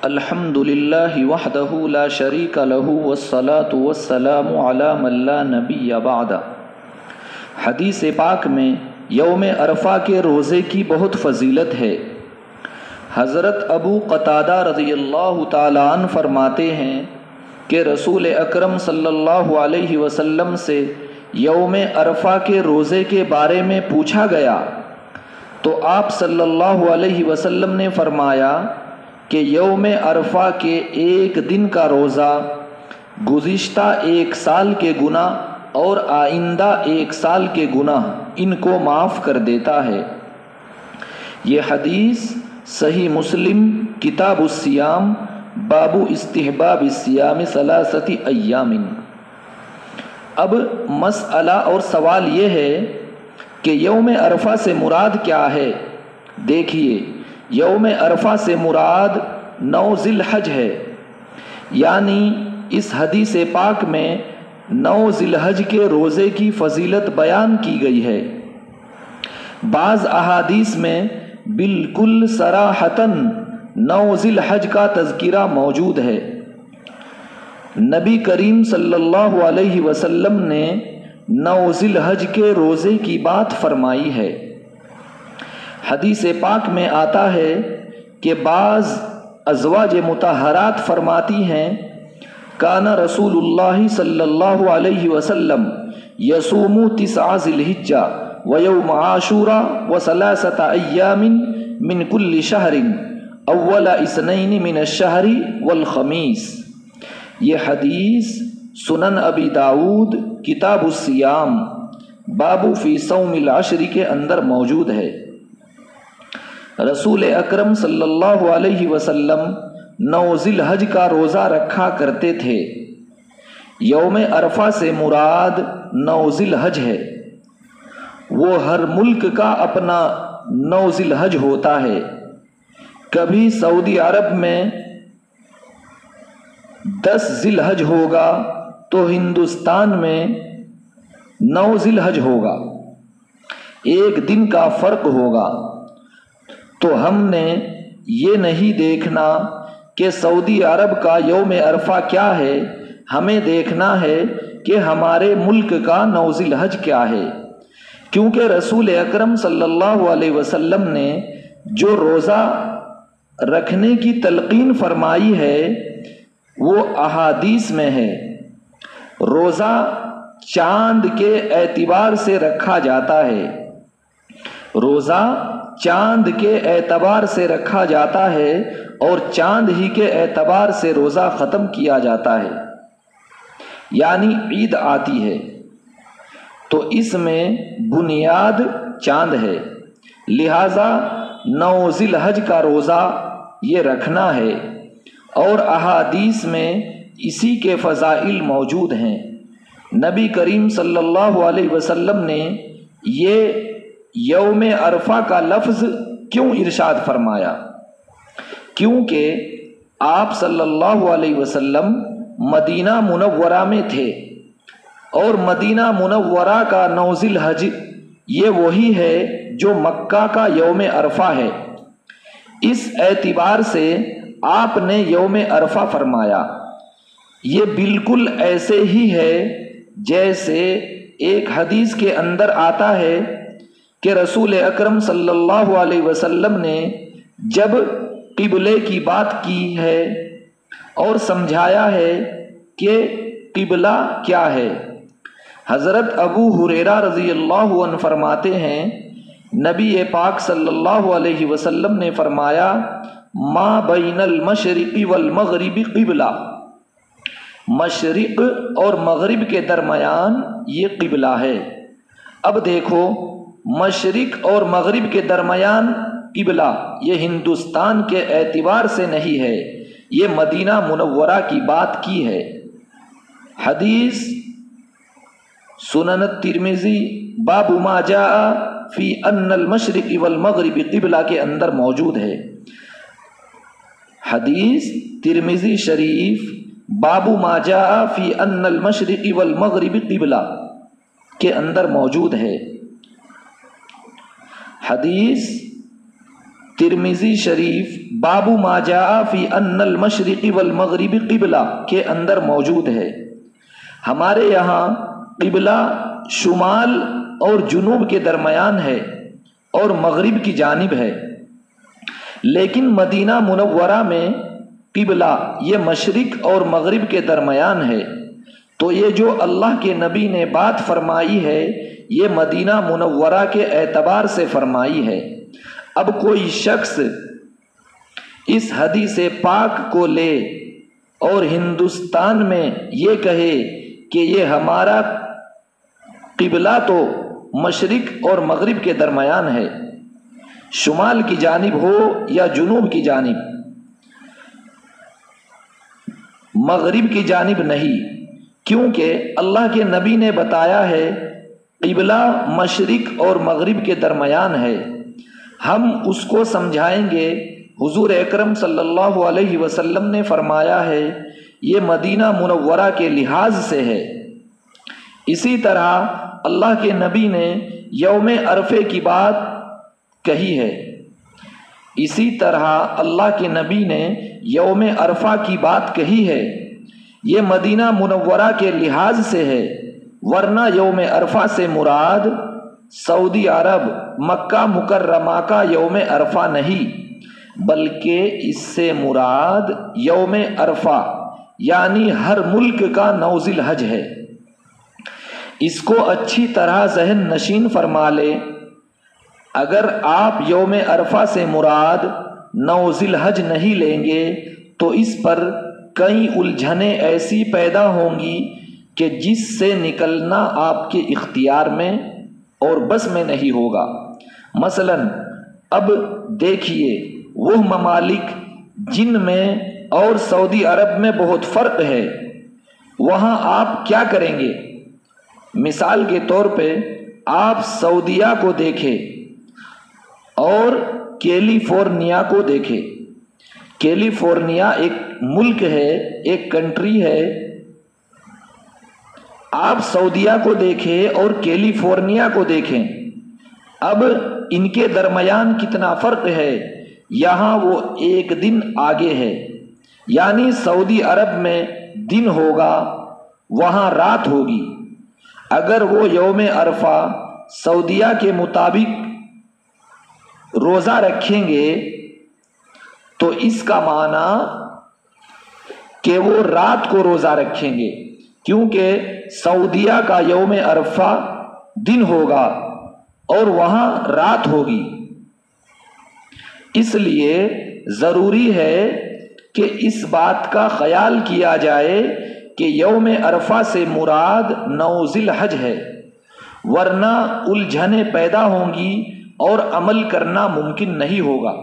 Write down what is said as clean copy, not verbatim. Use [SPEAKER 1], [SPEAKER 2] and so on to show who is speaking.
[SPEAKER 1] الحمد للہ وحدہ لا شریک لہ والصلاة والسلام علی من لا نبی بعد۔ حدیث پاک میں یوم عرفہ کے روزے کی بہت فضیلت ہے۔ حضرت ابو قتادہ رضی اللہ تعالیٰ عنہ فرماتے ہیں کہ رسول اکرم صلی اللہ علیہ وسلم سے یوم عرفہ کے روزے کے بارے میں پوچھا گیا تو آپ صلی اللہ علیہ وسلم نے فرمایا کہ یوم عرفہ کے ایک دن کا روزہ گزشتہ ایک سال کے گناہ اور آئندہ ایک سال کے گناہ ان کو معاف کر دیتا ہے۔ یہ حدیث صحیح مسلم کتاب الصیام باب استحباب الصیام ثلاثۃ ایام۔ اب مسئلہ اور سوال یہ ہے کہ یوم عرفہ سے مراد کیا ہے؟ دیکھیے، یوم عرفہ سے مراد 9 ذی الحج ہے، یعنی اس حدیث پاک میں 9 ذی الحج کے روزے کی فضیلت بیان کی گئی ہے۔ بعض احادیث میں بالکل صراحتاً 9 ذی الحج کا تذکرہ موجود ہے۔ نبی کریم صلی اللہ علیہ وسلم نے 9 ذی الحج کے روزے کی بات فرمائی ہے۔ حدیث پاک میں آتا ہے کہ بعض ازواج مطہرات فرماتی ہیں کان رسول اللہ صلی اللہ علیہ وسلم یصوم 9 ذی الحجہ ویوم عاشوراء وثلاثۃ ایام من کل شہر اول 2 من الشہر والخمیس۔ یہ حدیث سنن ابی داؤد کتاب الصیام باب فی صوم العشر کے اندر موجود ہے۔ رسول اکرم صلی اللہ علیہ وسلم 9 ذی الحج کا روزہ رکھا کرتے تھے۔ یوم عرفہ سے مراد 9 ذی الحج ہے۔ وہ ہر ملک کا اپنا 9 ذی الحج ہوتا ہے۔ کبھی سعودی عرب میں 10 ذی الحج ہوگا تو ہندوستان میں 9 ذی الحج ہوگا، ایک دن کا فرق ہوگا۔ تو ہم نے یہ نہیں دیکھنا کہ سعودی عرب کا یوم عرفہ کیا ہے، ہمیں دیکھنا ہے کہ ہمارے ملک کا 9 ذی الحج کیا ہے، کیونکہ رسول اکرم صلی اللہ علیہ وسلم نے جو روزہ رکھنے کی تلقین فرمائی ہے وہ احادیث میں ہے۔ روزہ چاند کے اعتبار سے رکھا جاتا ہے، روزہ چاند کے اعتبار سے رکھا جاتا ہے اور چاند ہی کے اعتبار سے روزہ ختم کیا جاتا ہے، یعنی عید آتی ہے تو اس میں بنیاد چاند ہے، لہذا 9 ذی الحج کا روزہ یہ رکھنا ہے، اور احادیث میں اسی کے فضائل موجود ہیں۔ نبی کریم صلی اللہ علیہ وسلم نے یہ یوم عرفہ کا لفظ کیوں ارشاد فرمایا؟ کیونکہ آپ صلی اللہ علیہ وسلم مدینہ منورہ میں تھے، اور مدینہ منورہ کا 9 ذی الحج یہ وہی ہے جو مکہ کا یوم عرفہ ہے۔ اس اعتبار سے آپ نے یوم عرفہ فرمایا۔ یہ بالکل ایسے ہی ہے جیسے ایک حدیث کے اندر آتا ہے کہ رسول اکرم صلی اللہ علیہ وسلم نے جب قبلے کی بات کی ہے اور سمجھایا ہے کہ قبلہ کیا ہے، حضرت ابو ہریرہ رضی اللہ عنہ فرماتے ہیں نبی پاک صلی اللہ علیہ وسلم نے فرمایا ما بین المشرق والمغرب قبلہ، مشرق اور مغرب کے درمیان یہ قبلہ ہے۔ اب دیکھو، مشرق اور مغرب کے درمیان قبلہ یہ ہندوستان کے اعتبار سے نہیں ہے، یہ مدینہ منورہ کی بات کی ہے۔ حدیث سنن الترمذی باب ما جاء فی ان المشرق والمغرب قبلہ کے اندر موجود ہے۔ حدیث ترمذی شریف باب ما جاء فی ان المشرق والمغرب قبلہ کے اندر موجود ہے۔ حدیث ترمذی شریف بابو ما جاء فی ان المشرق والمغرب قبلہ کے اندر موجود ہے۔ ہمارے یہاں قبلہ شمال اور جنوب کے درمیان ہے اور مغرب کی جانب ہے، لیکن مدینہ منورہ میں قبلہ یہ مشرق اور مغرب کے درمیان ہے۔ تو یہ جو اللہ کے نبی نے بات فرمائی ہے یہ مدینہ منورہ کے اعتبار سے فرمائی ہے۔ اب کوئی شخص اس حدیث پاک کو لے اور ہندوستان میں یہ کہے کہ یہ ہمارا قبلہ تو مشرق اور مغرب کے درمیان ہے، شمال کی جانب ہو یا جنوب کی جانب، مغرب کی جانب نہیں، کیونکہ اللہ کے نبی نے بتایا ہے قبلہ مشرق اور مغرب کے درمیان ہے۔ ہم اس کو سمجھائیں گے، حضور اکرم صلی اللہ علیہ وسلم نے فرمایا ہے یہ مدینہ منورہ کے لحاظ سے ہے۔ اسی طرح اللہ کے نبی نے یوم عرفے کی بات کہی ہے، اسی طرح اللہ کے نبی نے یوم عرفہ کی بات کہی ہے، یہ مدینہ منورہ کے لحاظ سے ہے، ورنہ یوم عرفہ سے مراد سعودی عرب مکہ مکرمہ کا یوم عرفہ نہیں، بلکہ اس سے مراد یوم عرفہ یعنی ہر ملک کا 9 ذی الحج ہے۔ اس کو اچھی طرح ذہن نشین فرما لے، اگر آپ یوم عرفہ سے مراد 9 ذی الحج نہیں لیں گے تو اس پر کئی الجھنیں ایسی پیدا ہوں گی کہ جس سے نکلنا آپ کے اختیار میں اور بس میں نہیں ہوگا۔ مثلا اب دیکھیے وہ ممالک جن میں اور سعودی عرب میں بہت فرق ہے، وہاں آپ کیا کریں گے؟ مثال کے طور پہ آپ سعودیہ کو دیکھیں اور کیلیفورنیا کو دیکھیں۔ کیلیفورنیا ایک ملک ہے، ایک کنٹری ہے، آپ سعودیہ کو دیکھیں اور کیلیفورنیا کو دیکھیں، اب ان کے درمیان کتنا فرق ہے۔ یہاں وہ 1 دن آگے ہے، یعنی سعودی عرب میں دن ہوگا، وہاں رات ہوگی۔ اگر وہ یوم عرفہ سعودیہ کے مطابق روزہ رکھیں گے تو اس کا معنی کہ وہ رات کو روزہ رکھیں گے، کیونکہ سعودیہ کا یوم عرفہ دن ہوگا اور وہاں رات ہوگی۔ اس لیے ضروری ہے کہ اس بات کا خیال کیا جائے کہ یوم عرفہ سے مراد 9 ذی الحج ہے، ورنہ الجھنیں پیدا ہوں گی اور عمل کرنا ممکن نہیں ہوگا۔